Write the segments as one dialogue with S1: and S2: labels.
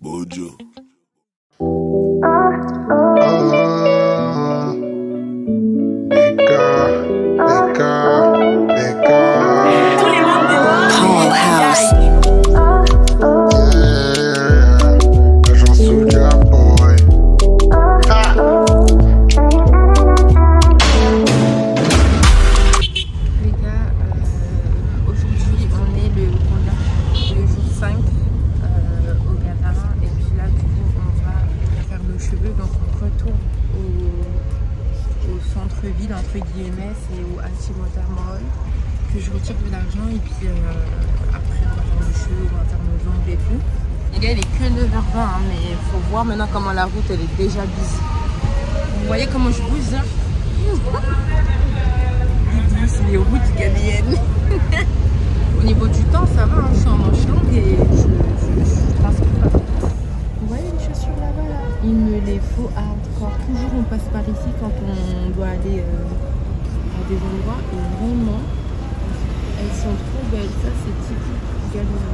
S1: Bojo.
S2: Ville entre guillemets, c'est au Altimota Mall que je retire de l'argent et puis après on va faire le cheveu, on va faire nos ongles et tout. Les gars, il est que 9h20 hein, mais il faut voir maintenant comment la route elle est déjà busy. Vous voyez comment je bouge hein? C'est les routes ghanéennes. Au niveau du temps ça va, hein, je suis en manche longue et je transpire pas. Vous voyez les chaussures là-bas là? Il me les faut hardcore. Toujours on passe par ici quand on doit aller à des endroits et vraiment elles sont trop belles. Ça c'est typique ghanéen.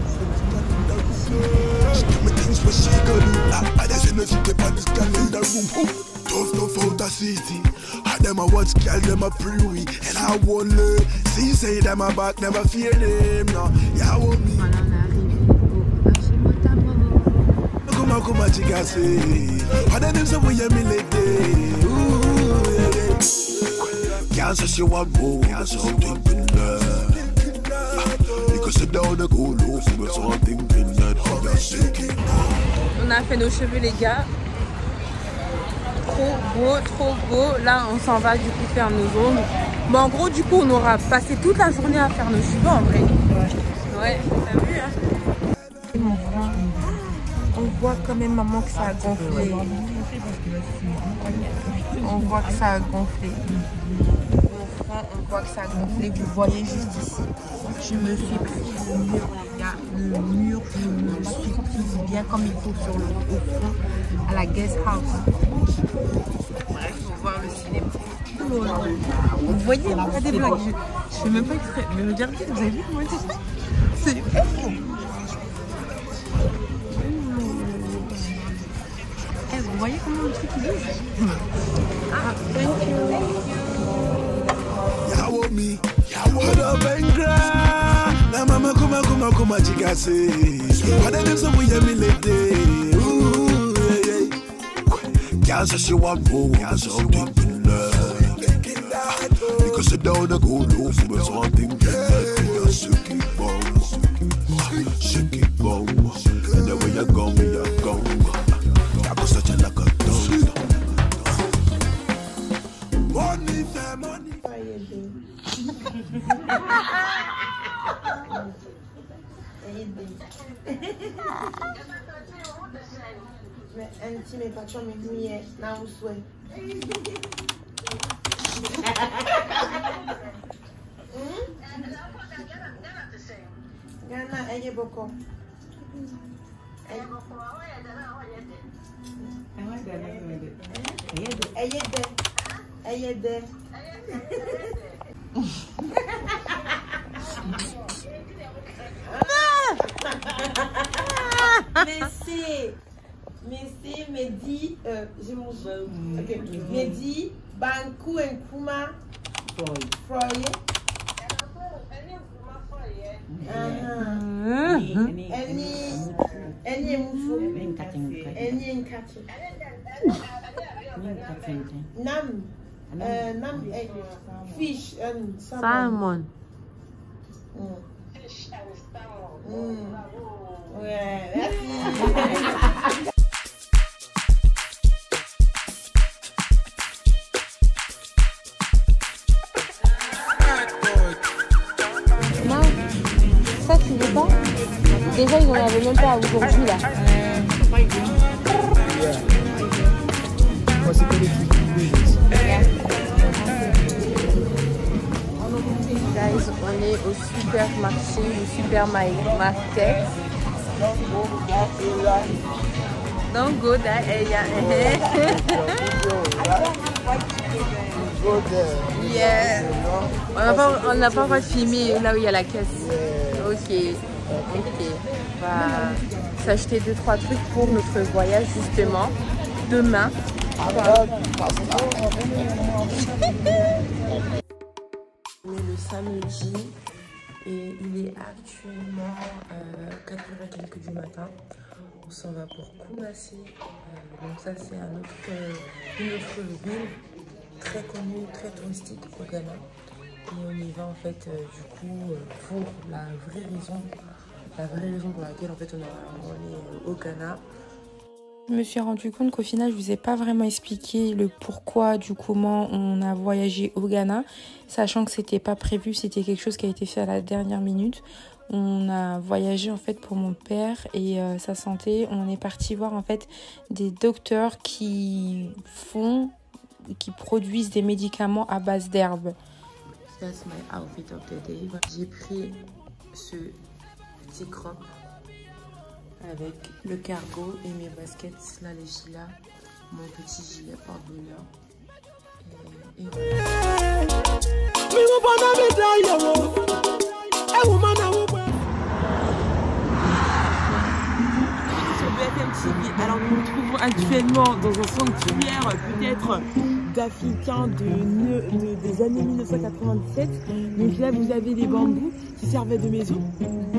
S2: On a fait nos cheveux les gars. Trop beau. Là on s'en va du coup faire nos ongles. Bon en gros du coup on aura passé toute la journée à faire nos cheveux en vrai. Ouais, t'as vu hein? On voit quand même maman que ça a gonflé. On voit que ça a gonflé. Au front, on voit que ça a gonflé. Vous voyez juste ici. Je me suis pris le mur, les gars. Le mur, je me suis pris bien comme il faut sur le front à la guest house. Bref, on va voir le cinéma. Vous voyez, pas des blagues. Je fais même pas exprès. Mais regardez, vous avez vu comment c'est. Vous voyez comment le truc bouge? Ah, thank you. Mais pas comme une mienne, là on souhaite. Gana, elle est beaucoup. Elle est de. Messi, Mehdi, j'ai mon jeu. Okay. Mehdi, Banku et Kuma Froye. Eni Mufu. Eni Nkati. Nam fish and salmon. Fish and salmon. Ouais, merci. Déjà, ils n'en avaient même pas aujourd'hui là. Guys, on est au supermarché, le supermarket. Don't go that area. Yeah. On n'a pas encore filmé là où il y a la caisse. Ok. Ok. On va s'acheter 2-3 trucs pour notre voyage justement demain. On est le samedi et il est actuellement 4h et quelques du matin. On s'en va pour Koumassi. Donc ça c'est une autre ville très connue, très touristique au Ghana. Et on y va en fait du coup pour la vraie raison pour laquelle en fait on est au Ghana. Je me suis rendu compte qu'au final, je vous ai pas vraiment expliqué le pourquoi du comment on a voyagé au Ghana, sachant que c'était pas prévu, c'était quelque chose qui a été fait à la dernière minute. On a voyagé en fait pour mon père et sa santé. On est parti voir en fait des docteurs qui produisent des médicaments à base d'herbes. That's my outfit of the day. J'ai pris ce petit crop avec le cargo et mes baskets, là les gilets, mon petit gilet pardonneur. Et voilà. Sur BFM TV, alors nous nous trouvons actuellement dans un sanctuaire peut-être d'Africains des années 1997. Donc là vous avez les bambous qui servaient de maison.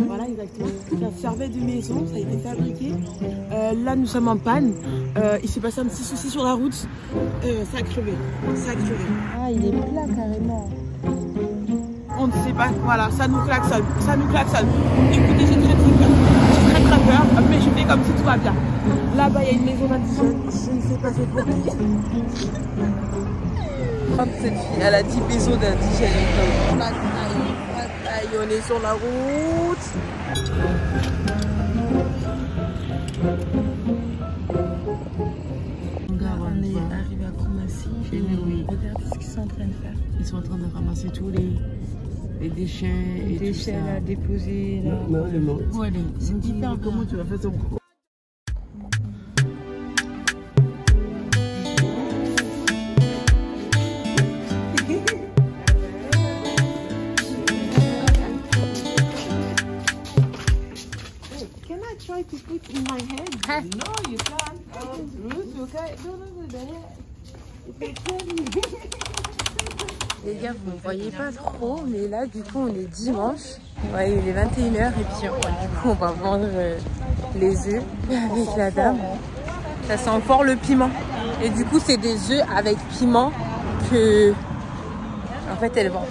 S2: Voilà exactement. Ça servait de maison, ça a été fabriqué. Là nous sommes en panne. Il s'est passé un petit souci sur la route. Ça a crevé. Ça a crevé. Ah il est plat carrément. On ne sait pas, voilà, ça nous klaxonne. Ça nous klaxonne. Écoutez, j'ai très peur. J'ai très peur, mais je fais comme si tout va bien. Là-bas, il y a une maison d'indigènes. Je ne sais pas c'est pour qui. Cette fille, elle a 10 maisons d'indigènes. On est sur la route. On est arrivé à Koumassi. Regarde ce qu'ils sont en train de faire. Ils sont en train de ramasser tous les déchets. Les déchets à déposer. Là. Non. Ouais, c'est hyper. Comment tu vas faire ton cours? To put in my head. No, you can't. Ruth, you can't. Don't do that. Les gars, vous ne voyez pas trop, mais là, du coup, on est dimanche. Ouais, il est 21h et puis du coup, on va vendre les œufs avec la dame. Ça sent fort le piment. Et du coup, c'est des œufs avec piment que, en fait, elle vend.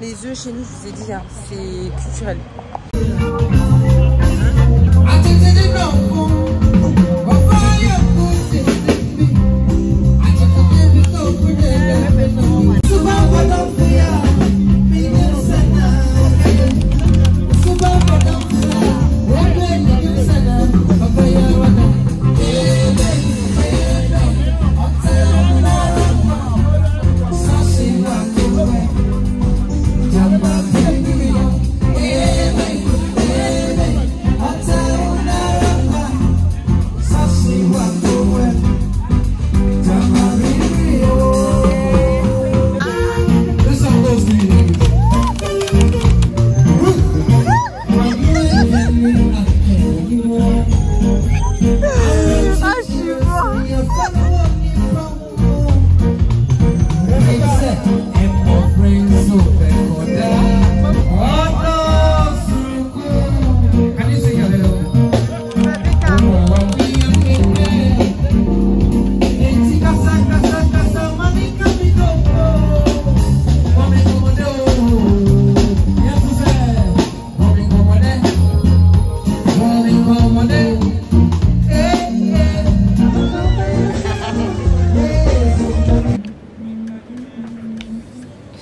S2: Les œufs chez nous, je vous ai dit, hein, c'est culturel.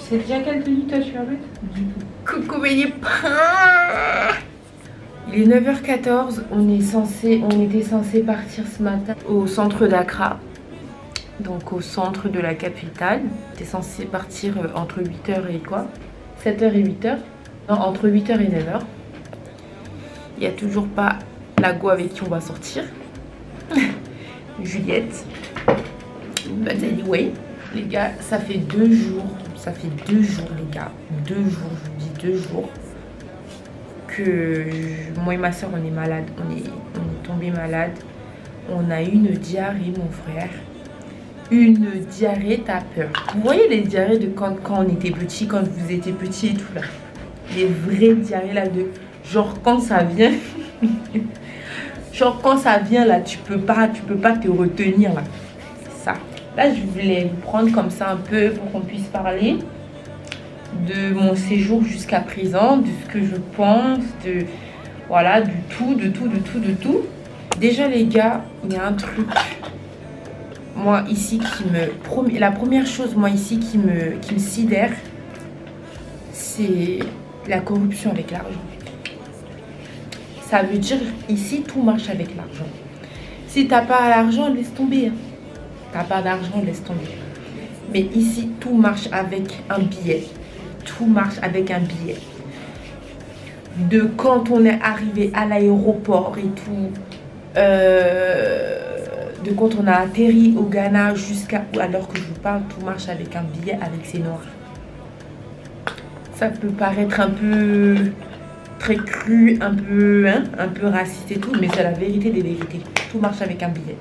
S2: C'est déjà quelle tenue toi tu vas mettre? Coucou mes pains. Il est 9h14, on était censé partir ce matin au centre d'Accra, donc au centre de la capitale. On était censé partir entre 8h et quoi 7h et 8h. Non, entre 8h et 9h. Il n'y a toujours pas la go avec qui on va sortir. Juliette. But anyway, les gars, ça fait 2 jours. Ça fait 2 jours, les gars. 2 jours, je vous dis 2 jours. Que moi et ma soeur, on est malade. On est tombé malade. On a eu une diarrhée, mon frère. Une diarrhée, t'as peur. Vous voyez les diarrhées de quand on était petit, quand vous étiez petit et tout là. Les vraies diarrhées là de genre quand ça vient. Genre quand ça vient là, tu peux pas te retenir là. C'est ça. Là, je voulais vous prendre comme ça un peu pour qu'on puisse parler de mon séjour jusqu'à présent, de ce que je pense, de voilà, du tout, de tout. Déjà les gars, il y a un truc. Moi ici la première chose moi ici qui me sidère, c'est la corruption avec l'argent. Ça veut dire ici tout marche avec l'argent. Si t'as pas l'argent, laisse tomber. Hein. T'as pas d'argent, laisse tomber. Mais ici tout marche avec un billet. Tout marche avec un billet. De quand on est arrivé à l'aéroport et tout. De quand on a atterri au Ghana jusqu'à alors que je vous parle, tout marche avec un billet, avec ses noirs. Ça peut paraître un peu très cru, un peu raciste et tout, mais c'est la vérité des vérités. Tout marche avec un billet.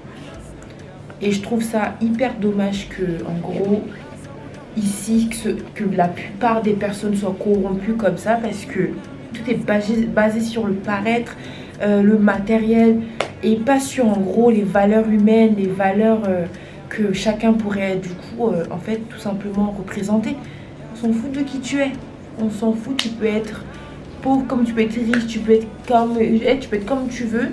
S2: Et je trouve ça hyper dommage que, en gros, ici, que la plupart des personnes soient corrompues comme ça, parce que tout est basé sur le paraître, le matériel, et pas sur en gros les valeurs humaines, les valeurs que chacun pourrait du coup en fait tout simplement représenter. On s'en fout de qui tu es, on s'en fout, tu peux être pauvre comme tu peux être riche, tu peux être comme tu veux.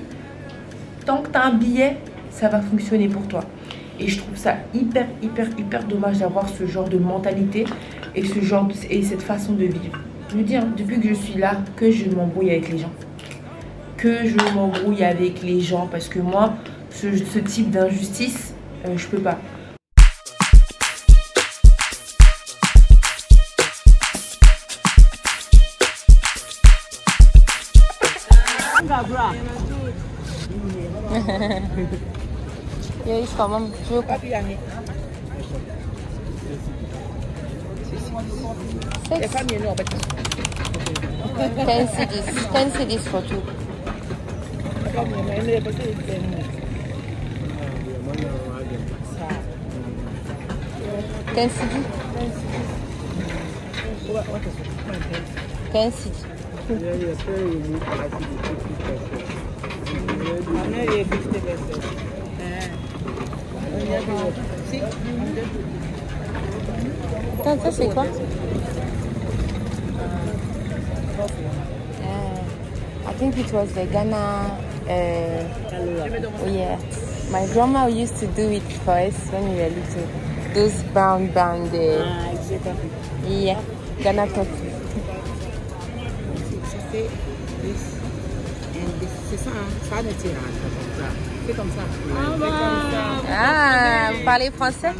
S2: Tant que tu as un billet, ça va fonctionner pour toi. Et je trouve ça hyper dommage d'avoir ce genre de mentalité et cette façon de vivre. Je veux dire, depuis que je suis là, que je m'embrouille avec les gens. Que je m'embrouille avec les gens parce que moi ce type d'injustice je peux pas.
S3: Ten CDs for two. Ten CD. Attends, ça c'est quoi? I think it was the Ghana. Oh yeah, my grandma used to do it for us when we were little. Those brown. Yeah, Ghana coffee. Ah, vous parlez français?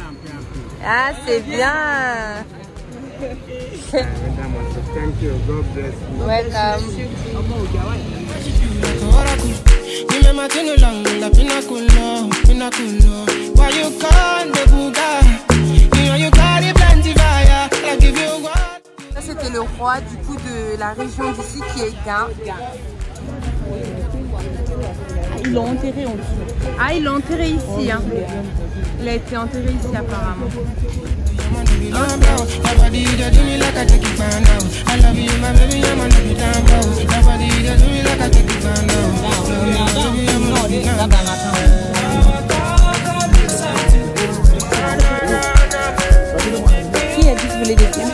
S3: Ah, c'est bien.
S1: Thank you. God bless you.
S3: Welcome. Ça c'était le roi du coup de la région d'ici qui est Gain. Ils l'ont enterré en dessous. Ah, ils l'ont enterré ici. Hein. Il a été enterré ici apparemment. Qui a dit que vous voulez des films?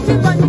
S3: Keep on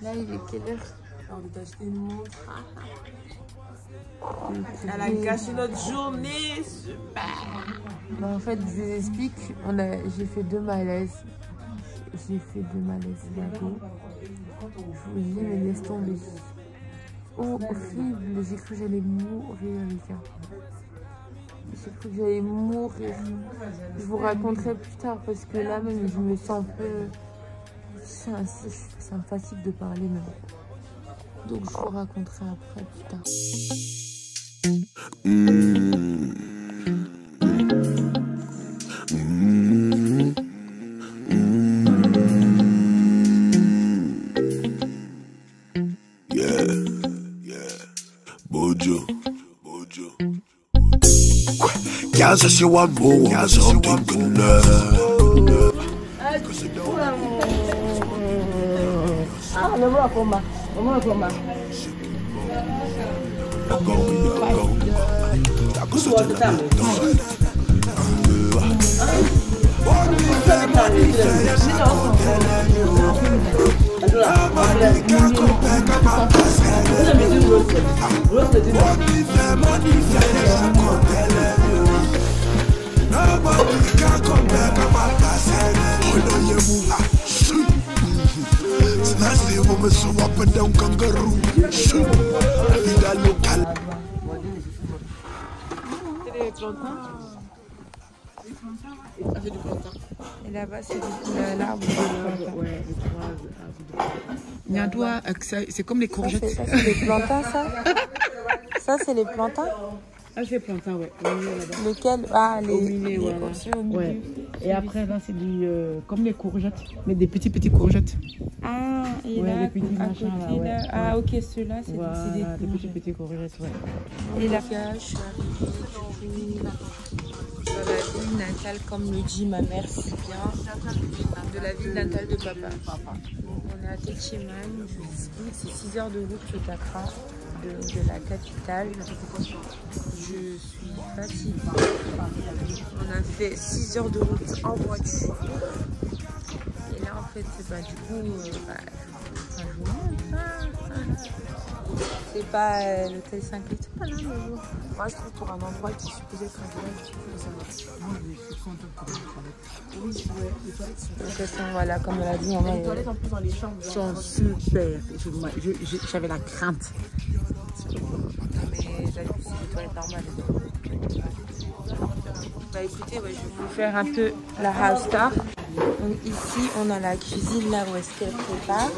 S3: Là, il est quelle heure?
S2: On va t'acheter une montre. Elle a gâché notre journée. Super.
S3: Bah, en fait, je vous explique. J'ai fait 2 malaises. J'ai fait 2 malaises bientôt. Je vous dis, mais laisse tomber. Oh, horrible. J'ai cru que j'allais mourir, les gars. J'ai cru que j'allais mourir. Je vous raconterai plus tard parce que là même, je me sens un peu... Ça me fatigue de parler même. Donc je vous raconterai après plus tard.
S4: Bojo. Guys, I see one more, something good. Me so up and down kangaroo. La vida local.
S2: C'est des plantains. Ça fait du plantain.
S3: Et là-bas, c'est l'arbre de plantain.
S2: Ouais, il y a un doigt, c'est comme les courgettes.
S3: Ça, c'est les plantains, ça? Ça, c'est les plantains?
S2: Ah, c'est plantain, ouais.
S3: Lequel? Ah, les...
S2: Au milieu, voilà.
S3: Au milieu.
S2: Ouais. Et après, là, c'est comme les courgettes, mais des petits courgettes.
S3: Ah, et
S2: ouais,
S3: là,
S2: les petits machins, là, ouais.
S3: là. Ah, ok, ceux-là, c'est
S2: voilà,
S3: des
S2: petits courgettes, ouais.
S3: Et là, je suis arrivée dans la ville natale, comme le dit ma mère si bien, de la ville natale de papa. On est à Techiman, je vous explique, c'est 6 heures de route au Dakar, de la capitale. Je suis fatiguée. On a fait 6 heures de route en voiture. Et là, en fait, bah, du coup, je vous montre. C'est pas l'hôtel 5 étoiles, hein, mais bon. Moi, je trouve pour un endroit qui est supposé être agréable,
S2: Moi, je suis contente pour les toilettes. Oui, ouais, les toilettes sont...
S3: de toute façon, voilà, comme elle a dit,
S2: Les toilettes, en plus, dans les chambres, sont super. J'avais la crainte.
S3: mais d'habitude, c'est des toilettes normales. Bah écoutez, ouais, je vais vous faire un peu la house tour. Donc ici, on a la cuisine, là où est-ce qu'elle prépare.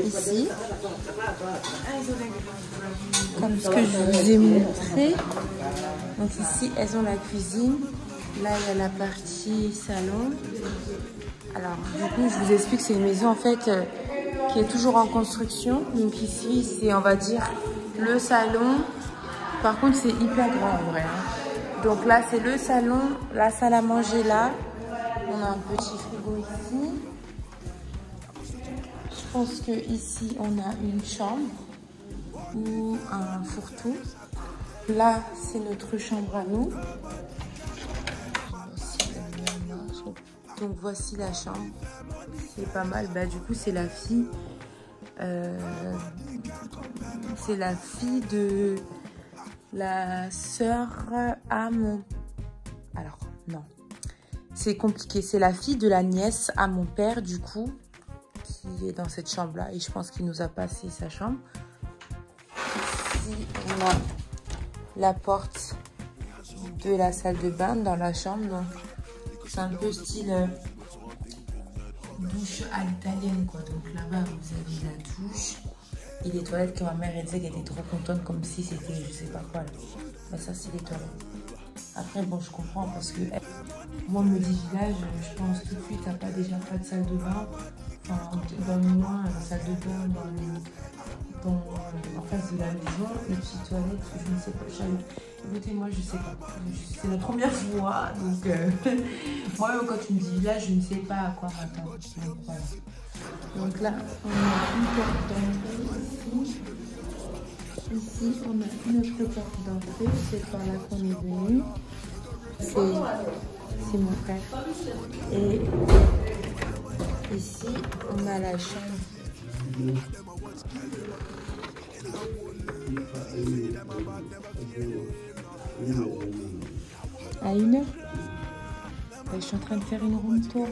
S3: Ici. Comme ce que je vous ai montré. Donc ici, elles ont la cuisine. Là, il y a la partie salon. Alors, du coup, je vous explique, c'est une maison, en fait, qui est toujours en construction. Donc ici, c'est, on va dire, le salon. Par contre, c'est hyper grand, en vrai. Hein. Donc là, c'est le salon, la salle à manger là. On a un petit frigo ici. Je pense que ici, on a une chambre ou un fourre-tout. Là, c'est notre chambre à nous. Donc voici la chambre. C'est pas mal. Bah, du coup, c'est la fille. C'est la fille de la sœur à mon... Alors, non. C'est compliqué. C'est la fille de la nièce à mon père, du coup, qui est dans cette chambre-là. Et je pense qu'il nous a passé sa chambre. ici, on a la porte de la salle de bain dans la chambre. Donc, c'est un peu style douche à l'italienne, quoi. Donc là-bas, vous avez la douche et les toilettes que ma mère elle disait qu'elle était trop contente, comme si c'était je sais pas quoi. Là. Mais ça, c'est les toilettes. Après, bon, je comprends parce que moi, on me dit village, je pense tout de suite, t'as pas déjà pas de salle de bain. Enfin, dans le moins, la salle de bain, en face de la maison, les petites toilettes, je ne sais pas. Écoutez, moi, je sais pas. C'est la première fois, donc moi, quand tu me dis village, je ne sais pas à quoi m'attendre. Donc, voilà. Donc là, on a une porte d'entrée ici. Ici, on a une autre porte d'entrée. C'est par là qu'on est venu. C'est mon frère. Et ici, on a la chambre. À 1 heure, je suis en train de faire une room tour.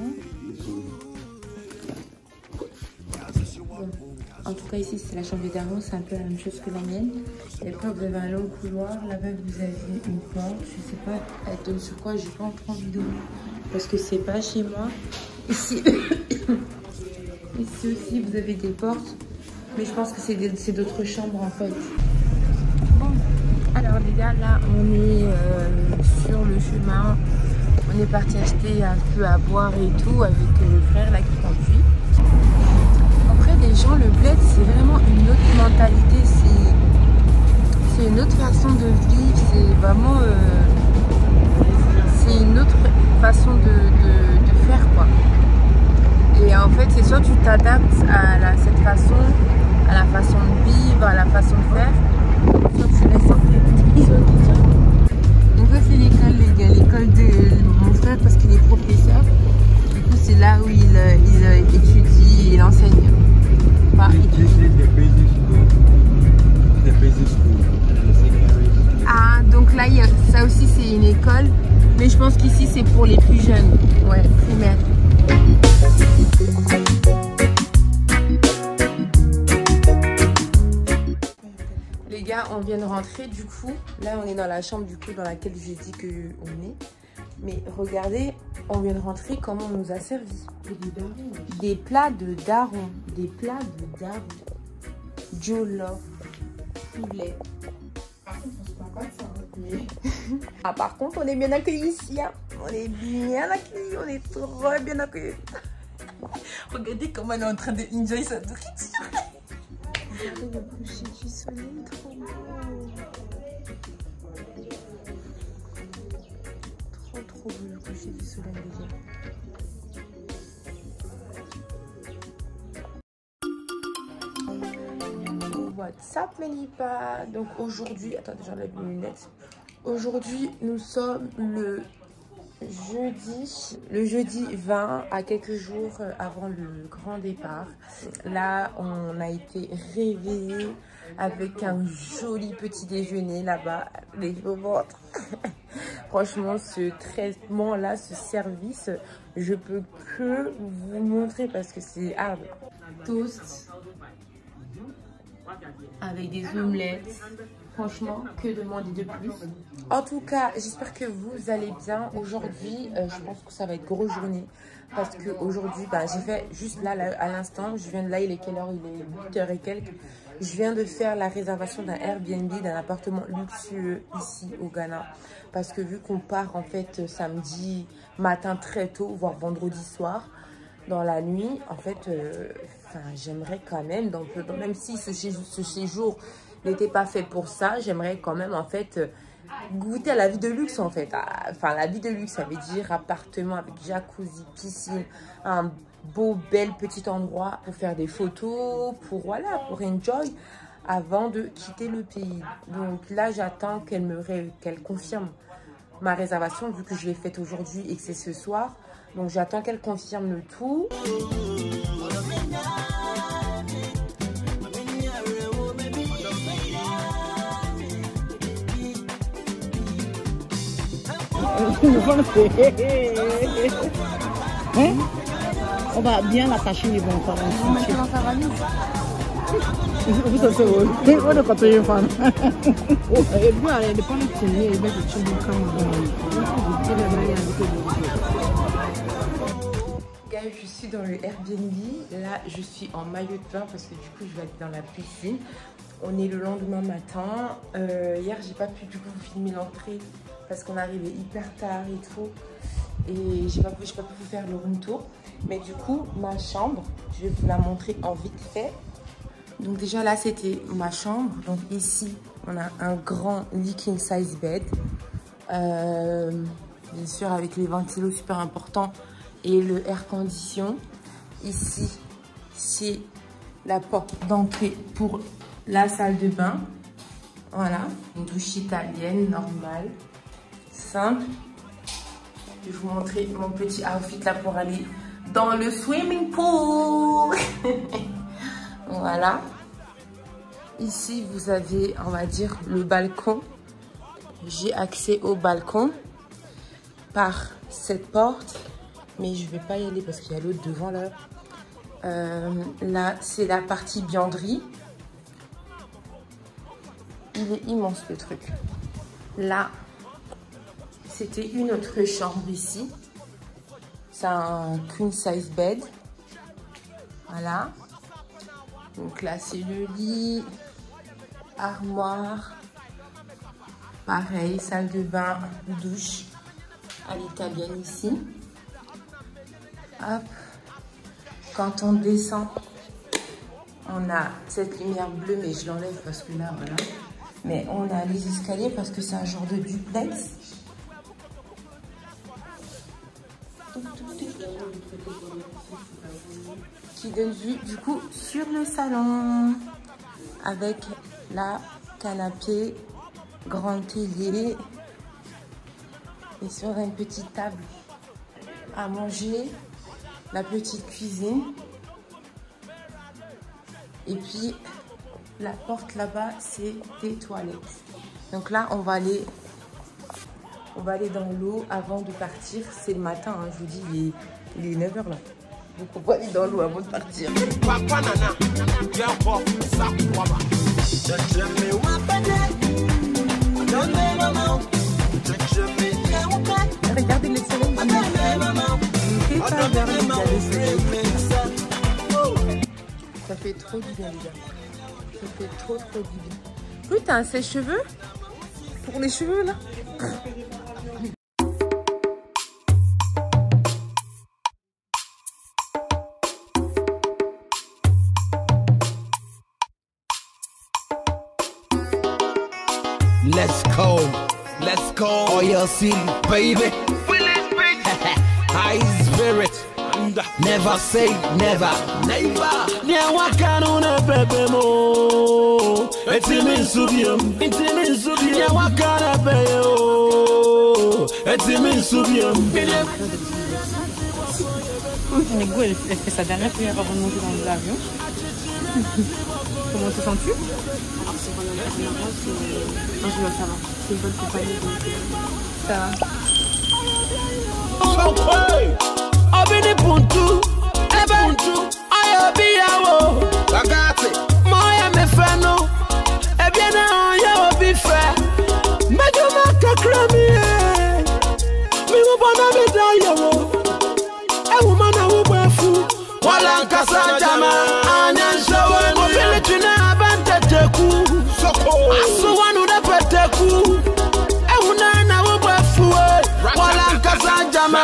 S3: Hein? Bon. En tout cas, ici, c'est la chambre des darons. C'est un peu la même chose que la mienne. Et après, vous avez un long couloir. Là-bas, vous avez une porte. Je sais pas, elle donne sur quoi. J'ai pas encore envie d'ouvrir parce que c'est pas chez moi. Ici, ici aussi, vous avez des portes. Mais je pense que c'est d'autres chambres en fait. Bon, alors les gars, là on est sur le chemin. On est parti acheter un peu à boire et tout avec le frère là qui conduit. Après les gens, le bled c'est vraiment une autre mentalité. C'est une autre façon de vivre. C'est vraiment c'est une autre façon de faire quoi. Et en fait, c'est soit tu t'adaptes à cette façon, à la façon de vivre, à la façon de faire, soit tu laisses sortir. Donc ça c'est l'école les gars, l'école de mon frère parce qu'il est professeur. Du coup c'est là où il étudie et il enseigne. Enfin, ah donc là ça aussi c'est une école, mais je pense qu'ici c'est pour les plus jeunes, ouais, primaire. Les gars, on vient de rentrer du coup. Là, on est dans la chambre du coup dans laquelle j'ai dit qu'on est. Mais regardez, on vient de rentrer comment on nous a servi. Des plats de daron. Des plats de daron. Jollof. Poulet. Par contre, on se parle pas de ça. Mais... ah, par contre, on est bien accueillis ici. Hein. On est bien accueillis. On est trop bien accueillis. Regardez comment elle est en train de enjoy sa nourriture. Regardez le coucher du soleil, trop beau. Trop beau le coucher du soleil, les gars. What's up, Melipa? Donc aujourd'hui, attendez, j'enlève mes lunettes. Aujourd'hui, nous sommes le jeudi 20, à quelques jours avant le grand départ. Là, on a été réveillés avec un joli petit déjeuner là-bas, les au ventre. Franchement, ce traitement-là, ce service, je peux que vous montrer parce que c'est hard. Toast avec des omelettes. Franchement, que demander de plus? En tout cas, j'espère que vous allez bien. Aujourd'hui, je pense que ça va être grosse journée. Parce qu'aujourd'hui, j'ai fait juste là, à l'instant, je viens de là, il est quelle heure? Il est 8h et quelques. Je viens de faire la réservation d'un Airbnb, d'un appartement luxueux ici au Ghana. Parce que vu qu'on part en fait samedi matin très tôt, voire vendredi soir, dans la nuit, en fait, j'aimerais quand même, même si ce séjour n'était pas fait pour ça, j'aimerais quand même en fait goûter à la vie de luxe en fait. Enfin, la vie de luxe, ça veut dire appartement avec jacuzzi, piscine, un beau, bel petit endroit pour faire des photos, pour enjoy avant de quitter le pays. Donc là, j'attends qu'elle confirme ma réservation vu que je l'ai faite aujourd'hui et que c'est ce soir. Donc j'attends qu'elle confirme le tout.
S5: Hein? On va bien l'attacher les bons parents.
S3: Maintenant ça va mieux.
S2: Je suis dans le Airbnb. Là, je suis en maillot de bain parce que du coup, je vais aller dans la piscine. On est le lendemain matin. Hier, j'ai pas pu du coup filmer l'entrée parce qu'on est arrivé hyper tard et tout. Et j'ai pas pu vous faire le room tour. Mais du coup, ma chambre, je vais vous la montrer en vite fait. Donc déjà là, c'était ma chambre. Donc ici, on a un grand lit king size bed. Bien sûr, avec les ventilos super importants et le air condition. Ici, c'est la porte d'entrée pour la salle de bain. Voilà, une douche italienne normale, simple. Je vais vous montrer mon petit outfit là pour aller dans le swimming pool. Voilà. Ici, vous avez, on va dire, le balcon. J'ai accès au balcon par cette porte. Mais je ne vais pas y aller parce qu'il y a l'autre devant là. Là, c'est la partie buanderie. Il est immense le truc. Là, c'était une autre chambre ici. C'est un queen size bed. Voilà. Donc là, c'est le lit, armoire. Pareil, salle de bain, douche à l'italienne ici. Hop. Quand on descend, on a cette lumière bleue, mais je l'enlève parce que là, voilà. Mais on a les escaliers parce que c'est un genre de duplex. Qui donne vue, du coup, sur le salon. Avec la canapé, grande télé. Et sur une petite table à manger. La petite cuisine. Et puis, la porte là-bas, c'est des toilettes. Donc là, on va aller dans l'eau avant de partir. C'est le matin, hein, je vous dis, il est 9h là. Donc on va aller dans l'eau avant de partir. Regardez le soleil. Ça fait trop du bien, les gars. Ça fait trop du bien. Putain, un sèche-cheveux pour les cheveux là.
S5: Let's go, oh yeah, see, baby. High spirit, never say never. Yeah, what can on a baby mo? It's in Subium, yeah, what can I pay you? It's in Subium.
S3: Nego, elle fait sa dernière prière avant de monter dans l'avion. Comment te sens-tu?
S6: Alors c'est vraiment non, je vois, ça va. C'est une bonne compagnie donc ça va.
S5: Obini puntu, ebuntu, ayobi yawo. Bagati, moya mefano, ebiena oya obi fe. Majuma kakrami, mi mubona bidayo. Ewumana wubefu, wala nkasa jama, anyanshawe. Obili tuna abante teku, asuwanu depete ku. Ewuna na wubefu, wala nkasa jama.